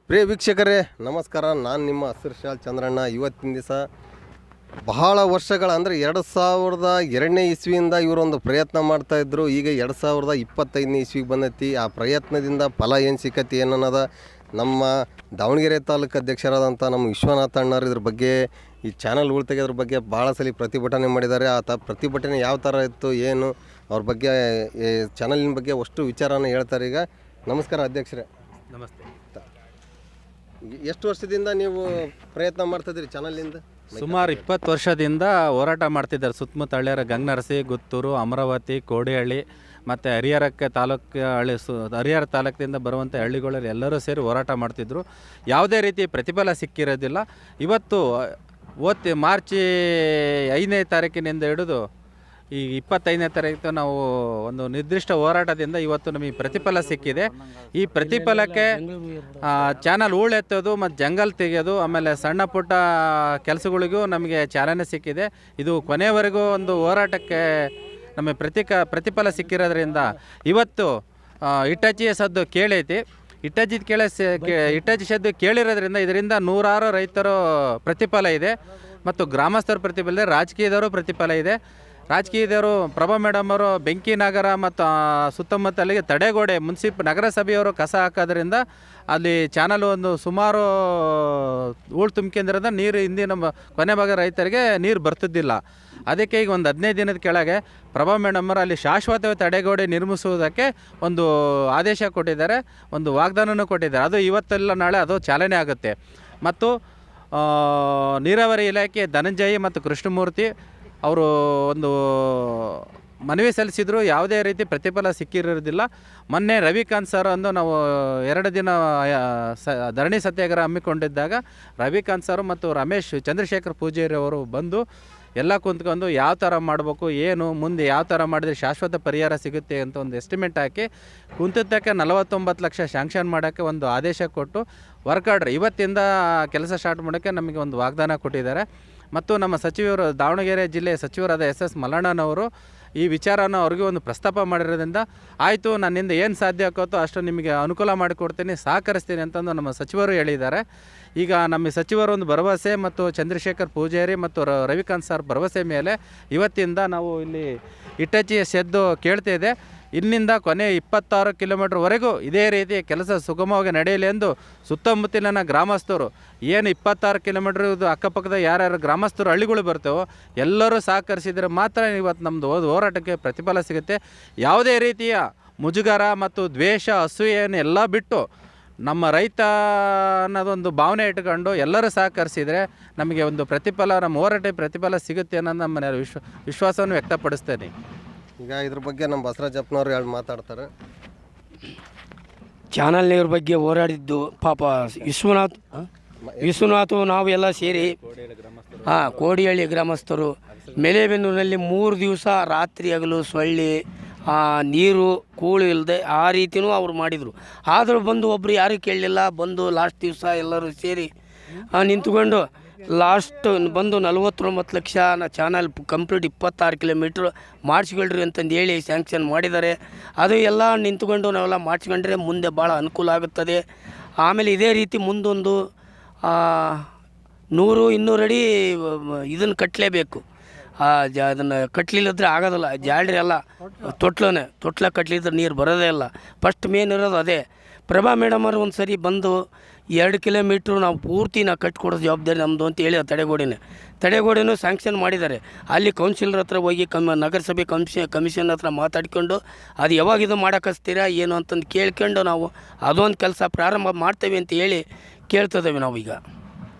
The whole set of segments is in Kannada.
ಪ್ರಿಯ ವೀಕ್ಷಕರೇ ನಮಸ್ಕಾರ. ನಾನು ನಿಮ್ಮ ಹಸಿರು ಶಾಲ್ ಚಂದ್ರಣ್ಣ. ಇವತ್ತಿನ ದಿವಸ ಬಹಳ ವರ್ಷಗಳ ಅಂದರೆ 2002ನೇ ಇಸ್ವಿಯಿಂದ ಇವರೊಂದು ಪ್ರಯತ್ನ ಮಾಡ್ತಾಯಿದ್ರು. ಈಗ 2025ನೇ ಇಸ್ವಿಗೆ ಬಂದೈತಿ. ಆ ಪ್ರಯತ್ನದಿಂದ ಫಲ ಏನು ಸಿಕ್ಕತಿ ಏನನ್ನೋದ ನಮ್ಮ ದಾವಣಗೆರೆ ತಾಲೂಕು ಅಧ್ಯಕ್ಷರಾದಂಥ ನಮ್ಮ ವಿಶ್ವನಾಥ ಅಣ್ಣರು ಇದ್ರ ಬಗ್ಗೆ ಈ ಚಾನಲ್ಗಳು ತೆಗೆದ್ರ ಬಗ್ಗೆ ಭಾಳ ಸಲ ಪ್ರತಿಭಟನೆ ಮಾಡಿದ್ದಾರೆ. ಆ ಪ್ರತಿಭಟನೆ ಯಾವ ಥರ ಇತ್ತು ಏನು ಅವ್ರ ಬಗ್ಗೆ ಈ ಚಾನಲಿನ ಬಗ್ಗೆ ಅಷ್ಟು ವಿಚಾರನ ಹೇಳ್ತಾರೆ. ಈಗ ನಮಸ್ಕಾರ ಅಧ್ಯಕ್ಷರೇ. ನಮಸ್ತೆ. ಎಷ್ಟು ವರ್ಷದಿಂದ ನೀವು ಪ್ರಯತ್ನ ಮಾಡ್ತಿದ್ದೀರಿ ಚಾನಲಿಂದ? ಸುಮಾರು 20 ವರ್ಷದಿಂದ ಹೋರಾಟ ಮಾಡ್ತಿದ್ದಾರೆ. ಸುತ್ತಮುತ್ತ ಹಳ್ಳಿಯರ ಗಂಗನರಸಿ, ಗುತ್ತೂರು, ಅಮರಾವತಿ, ಕೋಡಿಹಳ್ಳಿ ಮತ್ತು ಹರಿಹರಕ್ಕೆ ಹರಿಹರ ತಾಲೂಕಿನಿಂದ ಬರುವಂಥ ಹಳ್ಳಿಗಳಲ್ಲಿ ಎಲ್ಲರೂ ಸೇರಿ ಹೋರಾಟ ಮಾಡ್ತಿದ್ರು. ಯಾವುದೇ ರೀತಿ ಪ್ರತಿಫಲ ಸಿಕ್ಕಿರೋದಿಲ್ಲ. ಇವತ್ತು ಮಾರ್ಚ್ 5ನೇ ತಾರೀಕಿನಿಂದ ಹಿಡಿದು ಈ 25ನೇ ತಾರೀಕು ನಾವು ಒಂದು ನಿರ್ದಿಷ್ಟ ಹೋರಾಟದಿಂದ ಇವತ್ತು ನಮಗೆ ಪ್ರತಿಫಲ ಸಿಕ್ಕಿದೆ. ಈ ಪ್ರತಿಫಲಕ್ಕೆ ಚಾನಲ್ ಹೂಳೆತ್ತೋದು ಮತ್ತು ಜಂಗಲ್ ತೆಗೆಯೋದು ಆಮೇಲೆ ಸಣ್ಣ ಪುಟ್ಟ ಕೆಲಸಗಳಿಗೂ ನಮಗೆ ಚಾಲನೆ ಸಿಕ್ಕಿದೆ. ಇದು ಕೊನೆಯವರೆಗೂ ಒಂದು ಹೋರಾಟಕ್ಕೆ ನಮಗೆ ಪ್ರತಿಫಲ ಸಿಕ್ಕಿರೋದ್ರಿಂದ ಇವತ್ತು ಇಟ್ಟಚ್ಚಿಯ ಸದ್ದು ಕೇಳೈತಿ. ಇಟ್ಟಚ್ಚಿ ಸದ್ದು ಕೇಳಿರೋದ್ರಿಂದ ಇದರಿಂದ ನೂರಾರು ರೈತರು ಪ್ರತಿಫಲ ಇದೆ ಮತ್ತು ಗ್ರಾಮಸ್ಥರ ಪ್ರತಿಫಲ ಇದೆ, ರಾಜಕೀಯದವರು ಪ್ರತಿಫಲ ಇದೆ. ರಾಜಕೀಯದವರು ಪ್ರಭಾ ಮೇಡಮ್ ಅವರು ಬೆಂಕಿನಗರ ಮತ್ತು ಸುತ್ತಮುತ್ತಲಿಗೆ ತಡೆಗೋಡೆ ನಗರಸಭೆಯವರು ಕಸ ಹಾಕೋದ್ರಿಂದ ಅಲ್ಲಿ ಚಾನಲ್ ಒಂದು ಸುಮಾರು ಹೂಳು ತುಂಬ್ಕೊಂಡ್ರಿಂದ ನೀರು ಹಿಂದಿನ ಕೊನೆ ಭಾಗ ರೈತರಿಗೆ ನೀರು ಬರ್ತಿದ್ದಿಲ್ಲ. ಅದಕ್ಕೆ ಈಗ ಒಂದು 15 ದಿನದ ಕೆಳಗೆ ಪ್ರಭಾ ಮೇಡಮ್ಮರು ಅಲ್ಲಿ ಶಾಶ್ವತ ತಡೆಗೋಡೆ ನಿರ್ಮಿಸುವುದಕ್ಕೆ ಒಂದು ಆದೇಶ ಕೊಟ್ಟಿದ್ದಾರೆ, ಒಂದು ವಾಗ್ದಾನನೂ ಕೊಟ್ಟಿದ್ದಾರೆ. ಅದು ಇವತ್ತೆಲ್ಲ ನಾಳೆ ಅದು ಚಾಲನೆ ಆಗುತ್ತೆ. ಮತ್ತು ನೀರಾವರಿ ಇಲಾಖೆ ಧನಂಜಯ ಮತ್ತು ಕೃಷ್ಣಮೂರ್ತಿ ಅವರು ಒಂದು ಮನವಿ ಸಲ್ಲಿಸಿದ್ರು. ಯಾವುದೇ ರೀತಿ ಪ್ರತಿಫಲ ಸಿಕ್ಕಿರೋದಿಲ್ಲ. ಮೊನ್ನೆ ರವಿಕಾಂತ್ ಸರ್ ಅಂದು ನಾವು 2 ದಿನ ಧರಣಿ ಸತ್ಯಾಗ್ರಹ ಹಮ್ಮಿಕೊಂಡಿದ್ದಾಗ ರವಿಕಾಂತ್ ಸರ್ ಮತ್ತು ಚಂದ್ರಶೇಖರ್ ಪೂಜಾರಿ ಅವರು ಬಂದು ಎಲ್ಲ ಕುಂತ್ಕೊಂಡು ಯಾವ ಥರ ಮಾಡಬೇಕು, ಏನು ಮುಂದೆ ಯಾವ ಥರ ಮಾಡಿದ್ರೆ ಶಾಶ್ವತ ಪರಿಹಾರ ಸಿಗುತ್ತೆ ಅಂತ ಒಂದು ಎಸ್ಟಿಮೇಟ್ ಹಾಕಿ ಕುಂತಿದ್ದಕ್ಕೆ 49 ಲಕ್ಷ ಶಾಂಕ್ಷನ್ ಮಾಡೋಕ್ಕೆ ಒಂದು ಆದೇಶ ಕೊಟ್ಟು ವರ್ಕ್ ಆರ್ಡ್ರ್ ಇವತ್ತಿಂದ ಕೆಲಸ ಸ್ಟಾರ್ಟ್ ಮಾಡೋಕ್ಕೆ ನಮಗೆ ಒಂದು ವಾಗ್ದಾನ ಕೊಟ್ಟಿದ್ದಾರೆ. ಮತ್ತು ನಮ್ಮ ಸಚಿವರು ದಾವಣಗೆರೆ ಜಿಲ್ಲೆಯ ಸಚಿವರಾದ SS ಮಲ್ಲಣ್ಣನವರು ಈ ವಿಚಾರನ ಅವ್ರಿಗೆ ಒಂದು ಪ್ರಸ್ತಾಪ ಮಾಡಿರೋದ್ರಿಂದ ಆಯಿತು, ನನ್ನಿಂದ ಏನು ಸಾಧ್ಯ ಆಗುತ್ತೋ ಅಷ್ಟು ನಿಮಗೆ ಅನುಕೂಲ ಮಾಡಿಕೊಡ್ತೀನಿ, ಸಹಕರಿಸ್ತೀನಿ ಅಂತಂದು ನಮ್ಮ ಸಚಿವರು ಹೇಳಿದ್ದಾರೆ. ಈಗ ನಮ್ಮ ಸಚಿವರು ಒಂದು ಭರವಸೆ ಮತ್ತು ಚಂದ್ರಶೇಖರ್ ಪೂಜಾರಿ ಮತ್ತು ರವಿಕಾಂತ್ ಸರ್ ಭರವಸೆ ಮೇಲೆ ಇವತ್ತಿಂದ ನಾವು ಇಲ್ಲಿ ಇಟ್ಟಚ್ಚಿಯ ಸೆದ್ದು ಕೇಳ್ತಿದೆ. ಇಲ್ಲಿಂದ ಕೊನೆ 26 ಕಿಲೋಮೀಟ್ರ್ವರೆಗೂ ಇದೇ ರೀತಿ ಕೆಲಸ ಸುಗಮವಾಗಿ ನಡೆಯಲಿ ಎಂದು ಸುತ್ತಮುತ್ತಲಿನ ಗ್ರಾಮಸ್ಥರು ಏನು 26 ಕಿಲೋಮೀಟ್ರ್ ಅಕ್ಕಪಕ್ಕದ ಯಾರ್ಯಾರು ಗ್ರಾಮಸ್ಥರು ಹಳ್ಳಿಗಳು ಬರ್ತೇವೋ ಎಲ್ಲರೂ ಸಹಕರಿಸಿದರೆ ಮಾತ್ರ ಇವತ್ತು ನಮ್ಮದು ಹೋರಾಟಕ್ಕೆ ಪ್ರತಿಫಲ ಸಿಗುತ್ತೆ. ಯಾವುದೇ ರೀತಿಯ ಮುಜುಗರ ಮತ್ತು ದ್ವೇಷ ಅಸೂಯೆಯನ್ನು ಎಲ್ಲ ಬಿಟ್ಟು ನಮ್ಮ ರೈತ ಅನ್ನೋದೊಂದು ಭಾವನೆ ಇಟ್ಕೊಂಡು ಎಲ್ಲರೂ ಸಹಕರಿಸಿದರೆ ನಮಗೆ ಒಂದು ಪ್ರತಿಫಲ, ನಮ್ಮ ಹೋರಾಟ ಪ್ರತಿಫಲ ಸಿಗುತ್ತೆ ಅನ್ನೋದು ನಮ್ಮ ವಿಶ್ವಾಸವನ್ನು ವ್ಯಕ್ತಪಡಿಸ್ತೇನೆ. ಈಗ ಇದ್ರ ಬಗ್ಗೆ ನಮ್ಮ ಬಸವರಾಜಪ್ಪನವ್ರು ಹೇಳಿ ಮಾತಾಡ್ತಾರೆ. ಚಾನಲ್ನವ್ರ ಬಗ್ಗೆ ಹೋರಾಡಿದ್ದು ಪಾಪ ವಿಶ್ವನಾಥ್ ನಾವು ಎಲ್ಲ ಸೇರಿ ಕೋಡಿಹಳ್ಳಿ ಗ್ರಾಮಸ್ಥರು ಮೆಲೆಬೆನ್ನೂರಿನಲ್ಲಿ 3 ದಿವಸ ರಾತ್ರಿ ಹಗಲು ಸೊಳ್ಳೆ ನೀರು ಕೂಳು ಇಲ್ಲದೆ ಆ ರೀತಿಯೂ ಅವ್ರು ಮಾಡಿದರು. ಆದರೂ ಬಂದು ಒಬ್ಬರು ಯಾರೂ ಕೇಳಲಿಲ್ಲ. ಬಂದು ಲಾಸ್ಟ್ ದಿವಸ ಎಲ್ಲರೂ ಸೇರಿ ನಿಂತ್ಕೊಂಡು ಲಾಸ್ಟ್ ಬಂದು 49 ಲಕ್ಷ ಚಾನಲ್ ಕಂಪ್ಲೀಟ್ 26 ಕಿಲೋಮೀಟ್ರ್ ಮಾಡಿಸ್ಕೊಳ್ರಿ ಅಂತಂದು ಹೇಳಿ ಸ್ಯಾಂಕ್ಷನ್ ಮಾಡಿದ್ದಾರೆ. ಅದು ಎಲ್ಲ ನಿಂತ್ಕೊಂಡು ನಾವೆಲ್ಲ ಮಾಡಿಸ್ಕೊಂಡ್ರೆ ಮುಂದೆ ಭಾಳ ಅನುಕೂಲ ಆಗುತ್ತದೆ. ಆಮೇಲೆ ಇದೇ ರೀತಿ ಮುಂದೊಂದು 100-200 ಅಡಿ ಇದನ್ನು ಕಟ್ಟಲೇಬೇಕು. ಅದನ್ನು ಕಟ್ಟಲಿಲ್ಲದ್ರೆ ಆಗೋದಿಲ್ಲ. ಜಾಲ್ರಿ ಎಲ್ಲ ತೊಟ್ಲ ಕಟ್ಟಲಿದ್ರೆ ನೀರು ಬರೋದೇ ಇಲ್ಲ. ಫಸ್ಟ್ ಮೇನ್ ಇರೋದು ಅದೇ. ಪ್ರಭಾ ಮೇಡಮರು ಒಂದು ಸರಿ ಬಂದು 2 ಕಿಲೋಮೀಟ್ರು ನಾವು ಪೂರ್ತಿ ಕಟ್ಟಿಕೊಡೋ ಜವಾಬ್ದಾರಿ ನಮ್ಮದು ಅಂತ ಹೇಳಿ ತಡೆಗೋಡೆನೂ ಸ್ಯಾಂಕ್ಷನ್ ಮಾಡಿದ್ದಾರೆ. ಅಲ್ಲಿ ಕೌನ್ಸಿಲರ್ ಹತ್ರ ಹೋಗಿ ನಗರಸಭೆ ಕಮಿಷನ್ ಹತ್ರ ಮಾತಾಡ್ಕೊಂಡು ಅದು ಯಾವಾಗ ಇದು ಮಾಡೋಕ್ಕಿಸ್ತೀರಾ ಏನು ಅಂತಂದು ಕೇಳ್ಕೊಂಡು ನಾವು ಅದೊಂದು ಕೆಲಸ ಪ್ರಾರಂಭ ಮಾಡ್ತೇವೆ ಅಂತ ಹೇಳಿ ಕೇಳ್ತಿದ್ದೇವೆ ನಾವೀಗ.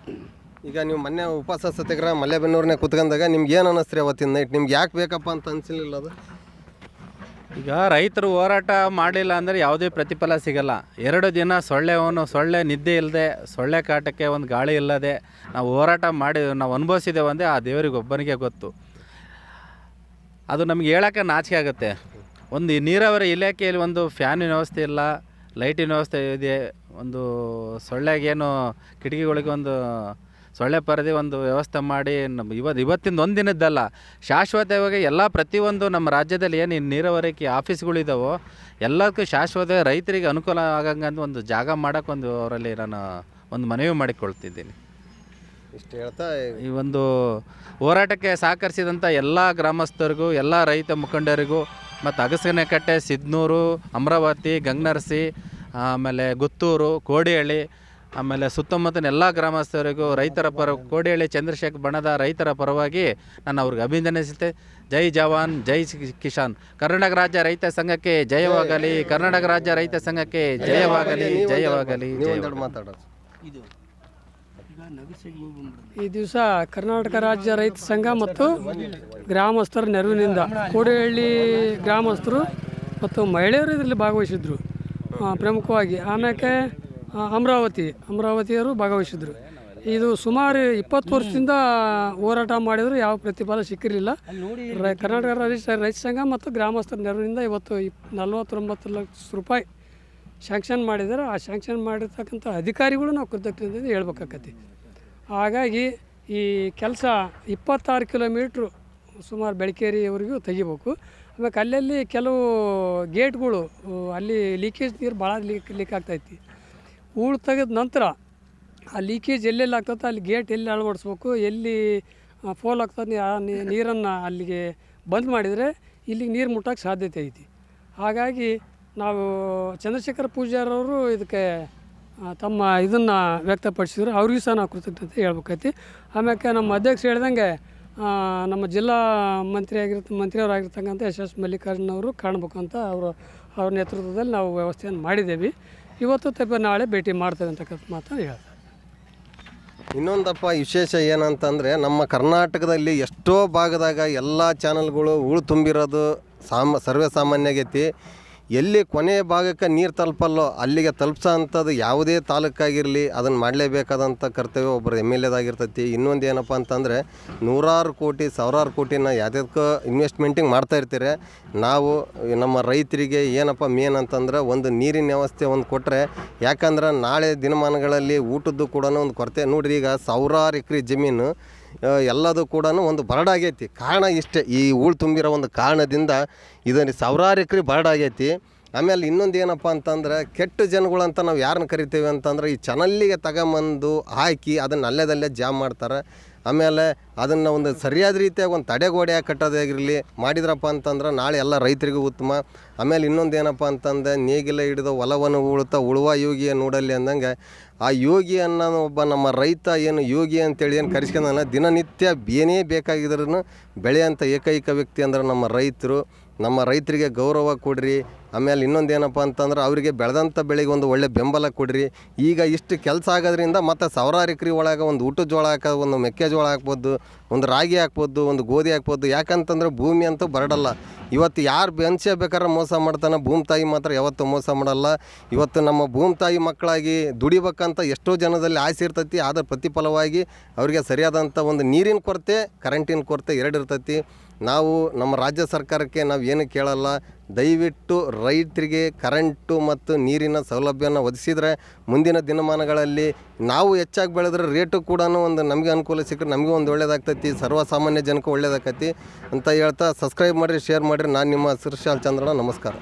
ಈಗ ನೀವು ಮೊನ್ನೆ ಉಪವಾಸ ಸತ್ಯಾಗ್ರಹ ಮಲೆಬೆನ್ನೂರನ್ನೇ ಕೂತ್ಕೊಂಡಾಗ ನಿಮ್ಗೆ ಏನು ಅನ್ನಿಸ್ತೀರಿ ಅವತ್ತಿನ ನೈಟ್? ನಿಮ್ಗೆ ಯಾಕೆ ಬೇಕಪ್ಪ ಅಂತ ಅನಿಸಲಿಲ್ಲ ಅದು? ಈಗ ರೈತರು ಹೋರಾಟ ಮಾಡಲಿಲ್ಲ ಅಂದರೆ ಯಾವುದೇ ಪ್ರತಿಫಲ ಸಿಗಲ್ಲ. 2 ದಿನ ಸೊಳ್ಳೆ ನಿದ್ದೆ ಇಲ್ಲದೆ, ಸೊಳ್ಳೆ ಕಾಟಕ್ಕೆ ಒಂದು ಗಾಳಿ ಇಲ್ಲದೆ ನಾವು ಹೋರಾಟ ಮಾಡಿ ನಾವು ಅನುಭವಿಸಿದ್ದೇವೆ ಅಂದರೆ ಆ ದೇವರಿಗೆ ಒಬ್ಬನಿಗೆ ಗೊತ್ತು. ಅದು ನಮ್ಗೆ ಹೇಳೋಕ್ಕೆ ನಾಚಿಕೆ ಆಗುತ್ತೆ. ಒಂದು ನೀರಾವರಿ ಇಲಾಖೆಯಲ್ಲಿ ಒಂದು ಫ್ಯಾನಿನ ವ್ಯವಸ್ಥೆ ಇಲ್ಲ, ಲೈಟಿನ ವ್ಯವಸ್ಥೆ ಇದೆ, ಒಂದು ಸೊಳ್ಳೆಗೇನು ಕಿಟಕಿಗಳಿಗೆ ಒಂದು ಸೊಳ್ಳೆ ಪರದೆ ಒಂದು ವ್ಯವಸ್ಥೆ ಮಾಡಿ ಇವತ್ತಿಂದ ಒಂದು ದಿನದ್ದಲ್ಲ, ಶಾಶ್ವತವಾಗಿ ಎಲ್ಲ ಪ್ರತಿಯೊಂದು ನಮ್ಮ ರಾಜ್ಯದಲ್ಲಿ ಏನು ನೀರಾವರಿ ಆಫೀಸ್ಗಳಿದ್ದಾವೋ ಎಲ್ಲದಕ್ಕೂ ಶಾಶ್ವತ ರೈತರಿಗೆ ಅನುಕೂಲ ಆಗಂಗಂದು ಒಂದು ಜಾಗ ಮಾಡೋಕ್ಕೆ ಅವರಲ್ಲಿ ನಾನು ಒಂದು ಮನವಿ ಮಾಡಿಕೊಳ್ತಿದ್ದೀನಿ. ಇಷ್ಟು ಹೇಳ್ತಾ ಈ ಒಂದು ಹೋರಾಟಕ್ಕೆ ಸಹಕರಿಸಿದಂಥ ಎಲ್ಲ ಗ್ರಾಮಸ್ಥರಿಗೂ, ಎಲ್ಲ ರೈತ ಮುಖಂಡರಿಗೂ ಮತ್ತು ಅಗಸನಕಟ್ಟೆ, ಸಿದ್ನೂರು, ಅಮರಾವತಿ, ಗಂಗನರಸಿ, ಆಮೇಲೆ ಗುತ್ತೂರು, ಕೋಡಿಹಳ್ಳಿ, ಆಮೇಲೆ ಸುತ್ತಮುತ್ತಲಿನ ಎಲ್ಲ ಗ್ರಾಮಸ್ಥರಿಗೂ ರೈತರ ಕೋಡಿಹಳ್ಳಿ ಚಂದ್ರಶೇಖರ್ ಬಣದ ರೈತರ ಪರವಾಗಿ ನಾನು ಅವ್ರಿಗೆ ಅಭಿನಂದಿಸುತ್ತೆ. ಜೈ ಜವಾನ್ ಜೈ ಕಿಸಾನ್. ಕರ್ನಾಟಕ ರಾಜ್ಯ ರೈತ ಸಂಘಕ್ಕೆ ಜಯವಾಗಲಿ, ಕರ್ನಾಟಕ ರಾಜ್ಯ ರೈತ ಸಂಘಕ್ಕೆ ಜಯವಾಗಲಿ, ಜಯವಾಗಲಿ. ಮಾತಾಡೋದು ಈ ದಿವಸ ಕರ್ನಾಟಕ ರಾಜ್ಯ ರೈತ ಸಂಘ ಮತ್ತು ಗ್ರಾಮಸ್ಥರ ನೆರವಿನಿಂದ ಕೋಡಿಹಳ್ಳಿ ಗ್ರಾಮಸ್ಥರು ಮತ್ತು ಮಹಿಳೆಯರು ಇದರಲ್ಲಿ ಭಾಗವಹಿಸಿದ್ರು ಪ್ರಮುಖವಾಗಿ. ಆಮೇಲೆ ಅಮರಾವತಿಯವರು ಭಾಗವಹಿಸಿದ್ರು. ಇದು ಸುಮಾರು 20 ವರ್ಷದಿಂದ ಹೋರಾಟ ಮಾಡಿದ್ರು, ಯಾವ ಪ್ರತಿಫಲ ಸಿಕ್ಕಿರಲಿಲ್ಲ. ಕರ್ನಾಟಕ ರಾಜ್ಯ ರೈತ ಸಂಘ ಮತ್ತು ಗ್ರಾಮಸ್ಥರ ನೆರವಿನಿಂದ ಇವತ್ತು 49 ಲಕ್ಷ ರೂಪಾಯಿ ಶಾಂಕ್ಷನ್ ಮಾಡಿದ್ದಾರೆ. ಆ ಶಾಂಕ್ಷನ್ ಮಾಡಿರ್ತಕ್ಕಂಥ ಅಧಿಕಾರಿಗಳು ನಾವು ಕೃತಜ್ಞತೆ ಹೇಳ್ಬೇಕಾಗತ್ತೆ. ಹಾಗಾಗಿ ಈ ಕೆಲಸ 26 ಕಿಲೋಮೀಟ್ರು ಸುಮಾರು ಬೆಳಕೇರಿಯವರೆಗೂ ತೆಗಿಬೇಕು. ಆಮೇಲೆ ಅಲ್ಲಲ್ಲಿ ಕೆಲವು ಗೇಟ್ಗಳು ಅಲ್ಲಿ ಲೀಕೇಜ್ ನೀರು ಭಾಳ ಲೀಕ್ ಆಗ್ತೈತಿ. ಹೂಳು ತೆಗೆದ ನಂತರ ಆ ಲೀಕೇಜ್ ಎಲ್ಲೆಲ್ಲಿ ಆಗ್ತದೆ ಅಲ್ಲಿ ಗೇಟ್ ಎಲ್ಲಿ ಅಳವಡಿಸ್ಬೇಕು, ಎಲ್ಲಿ ಫೋಲ್ ಆಗ್ತದೆ ಆ ನೀರನ್ನು ಅಲ್ಲಿಗೆ ಬಂದ್ ಮಾಡಿದರೆ ಇಲ್ಲಿಗೆ ನೀರು ಮುಟ್ಟೋಕ್ಕೆ ಸಾಧ್ಯತೆ ಐತಿ. ಹಾಗಾಗಿ ನಾವು ಚಂದ್ರಶೇಖರ್ ಪೂಜಾರವರು ಇದಕ್ಕೆ ತಮ್ಮ ಇದನ್ನು ವ್ಯಕ್ತಪಡಿಸಿದ್ರು. ಅವ್ರಿಗೂ ಸಹ ನಾವು ಕೃತಜ್ಞತೆ ಹೇಳ್ಬೇಕೈತಿ. ಆಮ್ಯಾಕೆ ನಮ್ಮ ಅಧ್ಯಕ್ಷರು ಹೇಳ್ದಂಗೆ ನಮ್ಮ ಜಿಲ್ಲಾ ಮಂತ್ರಿಯವರಾಗಿರ್ತಕ್ಕಂಥ ಎಸ್ ಮಲ್ಲಿಕಾರ್ಜುನ್ ಅವರು ಕಾಣಬೇಕು ಅಂತ ಅವ್ರ ನೇತೃತ್ವದಲ್ಲಿ ನಾವು ವ್ಯವಸ್ಥೆಯನ್ನು ಮಾಡಿದ್ದೇವೆ. ಇವತ್ತು ನಾಳೆ ಭೇಟಿ ಮಾಡ್ತೇವೆ ಅಂತಕ್ಕಂಥ ಮಾತನ್ನು ಹೇಳ್ತಾರೆ. ಇನ್ನೊಂದಪ್ಪ ವಿಶೇಷ ಏನಂತಂದರೆ, ನಮ್ಮ ಕರ್ನಾಟಕದಲ್ಲಿ ಎಷ್ಟೋ ಭಾಗದಾಗ ಎಲ್ಲ ಚಾನಲ್ಗಳು ಹೂಳು ತುಂಬಿರೋದು ಸರ್ವೇ ಸಾಮಾನ್ಯ ಆಗೈತಿ. ಎಲ್ಲಿ ಕೊನೆಯ ಭಾಗಕ್ಕೆ ನೀರು ತಲುಪಲ್ಲೋ ಅಲ್ಲಿಗೆ ತಲುಪ್ಸೋ ಅಂಥದ್ದು ಯಾವುದೇ ತಾಲೂಕಾಗಿರಲಿ ಅದನ್ನು ಮಾಡಲೇಬೇಕಾದಂಥ ಕರ್ತವ್ಯ ಒಬ್ಬರು MLA ಆಗಿರ್ತೈತಿ. ಇನ್ನೊಂದು ಏನಪ್ಪ ಅಂತಂದರೆ, ನೂರಾರು ಕೋಟಿ ಸಾವಿರಾರು ಕೋಟಿನ ಯಾವುದಕ್ಕೂ ಇನ್ವೆಸ್ಟ್ಮೆಂಟಿಂಗ್ ಮಾಡ್ತಾಯಿರ್ತೀರಿ. ನಾವು ನಮ್ಮ ರೈತರಿಗೆ ಏನಪ್ಪ ಮೇನ್ ಅಂತಂದ್ರೆ ಒಂದು ನೀರಿನ ವ್ಯವಸ್ಥೆ ಒಂದು ಕೊಟ್ಟರೆ, ಯಾಕಂದ್ರೆ ನಾಳೆ ದಿನಮಾನಗಳಲ್ಲಿ ಊಟದ್ದು ಕೂಡ ಒಂದು ಕೊರತೆ. ನೋಡ್ರಿ, ಈಗ ಸಾವಿರಾರು ಎಕರೆ ಜಮೀನು ಎಲ್ಲದು ಕೂಡ ಒಂದು ಬರಡಾಗೈತಿ. ಕಾರಣ ಇಷ್ಟೇ, ಈ ಹೂಳು ತುಂಬಿರೋ ಒಂದು ಕಾರಣದಿಂದ ಇದನ್ನು ಸಾವಿರಾರು ಎಕರೆ ಬರಡಾಗೈತಿ. ಆಮೇಲೆ ಇನ್ನೊಂದು ಏನಪ್ಪ ಅಂತಂದ್ರೆ, ಕೆಟ್ಟ ಜನಗಳಂತ ನಾವು ಯಾರನ್ನ ಕರಿತೀವಿ ಅಂತಂದ್ರೆ, ಈ ಚಾನಲ್ಲಿಗೆ ತಗೊಂಬಂದು ಹಾಕಿ ಅದನ್ನು ಅಲ್ಲೇದಲ್ಲೇ ಜಾಮ್ ಮಾಡ್ತಾರೆ. ಆಮೇಲೆ ಅದನ್ನು ಒಂದು ಸರಿಯಾದ ರೀತಿಯಾಗಿ ಒಂದು ತಡೆಗೋಡೆ ಕಟ್ಟೋದಾಗಿರಲಿ ಮಾಡಿದ್ರಪ್ಪ ಅಂತಂದ್ರೆ ನಾಳೆ ಎಲ್ಲ ರೈತರಿಗೂ ಉತ್ತಮ. ಆಮೇಲೆ ಇನ್ನೊಂದು ಏನಪ್ಪ ಅಂತಂದರೆ, ನೇಗಿಲ ಹಿಡಿದು ಹೊಲವನ್ನು ಉಳುವ ಯೋಗಿಯ ನೋಡಲ್ಲಿ ಅಂದಂಗೆ, ಆ ಯೋಗಿ ಅನ್ನೋ ಒಬ್ಬ ನಮ್ಮ ರೈತ ಏನು ಯೋಗಿ ಅಂತೇಳಿ ಏನು ಕರೆಸ್ಕೊಂಡಾನ, ದಿನನಿತ್ಯ ಏನೇ ಬೇಕಾಗಿದ್ರೂ ಬೆಳೆಯಂಥ ಏಕೈಕ ವ್ಯಕ್ತಿ ಅಂದ್ರೆ ನಮ್ಮ ರೈತರು. ನಮ್ಮ ರೈತರಿಗೆ ಗೌರವ ಕೊಡ್ರಿ. ಆಮೇಲೆ ಇನ್ನೊಂದು ಏನಪ್ಪ ಅಂತಂದ್ರೆ, ಅವರಿಗೆ ಬೆಳೆದಂಥ ಬೆಳೆಗೆ ಒಂದು ಒಳ್ಳೆ ಬೆಂಬಲ ಕೊಡ್ರಿ. ಈಗ ಇಷ್ಟು ಕೆಲಸ ಆಗೋದ್ರಿಂದ ಮತ್ತು ಸಾವಿರಾರು ಎಕರೆ ಒಳಗೆ ಒಂದು ಊಟದ ಜೋಳ ಹಾಕೋದು, ಒಂದು ಮೆಕ್ಕೆಜೋಳ ಹಾಕ್ಬೋದು, ಒಂದು ರಾಗಿ ಹಾಕ್ಬೋದು, ಒಂದು ಗೋಧಿ ಹಾಕ್ಬೋದು. ಯಾಕಂತಂದ್ರೆ ಭೂಮಿ ಅಂತೂ ಬರಡಲ್ಲ. ಇವತ್ತು ಯಾರು ಬೆನ್ಸೇ ಬೇಕಾದ್ರೆ ಮೋಸ ಮಾಡ್ತಾನೆ, ಭೂಮಿ ತಾಯಿ ಮಾತ್ರ ಯಾವತ್ತೂ ಮೋಸ ಮಾಡಲ್ಲ. ಇವತ್ತು ನಮ್ಮ ಭೂಮಿ ತಾಯಿ ಮಕ್ಕಳಾಗಿ ದುಡಿಬೇಕಂತ ಎಷ್ಟೋ ಜನದಲ್ಲಿ ಆಸೆ ಇರ್ತೈತಿ. ಆದರೆ ಪ್ರತಿಫಲವಾಗಿ ಅವರಿಗೆ ಸರಿಯಾದಂಥ ಒಂದು ನೀರಿನ ಕೊರತೆ, ಕರೆಂಟಿನ ಕೊರತೆ ಎರಡು ಇರ್ತೈತಿ. ನಾವು ನಮ್ಮ ರಾಜ್ಯ ಸರ್ಕಾರಕ್ಕೆ ನಾವು ಏನು ಕೇಳಲ್ಲ, ದಯವಿಟ್ಟು ರೈತರಿಗೆ ಕರೆಂಟು ಮತ್ತು ನೀರಿನ ಸೌಲಭ್ಯನ ಒದಗಿಸಿದರೆ ಮುಂದಿನ ದಿನಮಾನಗಳಲ್ಲಿ ನಾವು ಹೆಚ್ಚಾಗಿ ಬೆಳೆದ್ರೆ ರೇಟು ಕೂಡ ಒಂದು ನಮಗೆ ಅನುಕೂಲ ಸಿಕ್ಕರೆ ನಮಗೂ ಒಂದು ಒಳ್ಳೇದಾಗ್ತೈತಿ, ಸರ್ವಸಾಮಾನ್ಯ ಜನಕ್ಕೆ ಒಳ್ಳೇದಾಗ್ತೈತಿ ಅಂತ ಹೇಳ್ತಾ ಸಬ್ಸ್ಕ್ರೈಬ್ ಮಾಡಿರಿ, ಶೇರ್ ಮಾಡಿರಿ. ನಾನು ನಿಮ್ಮ ಅಸಿರ್ಶಾಲ್ ಚಂದ್ರಣ್ಣ. ನಮಸ್ಕಾರ.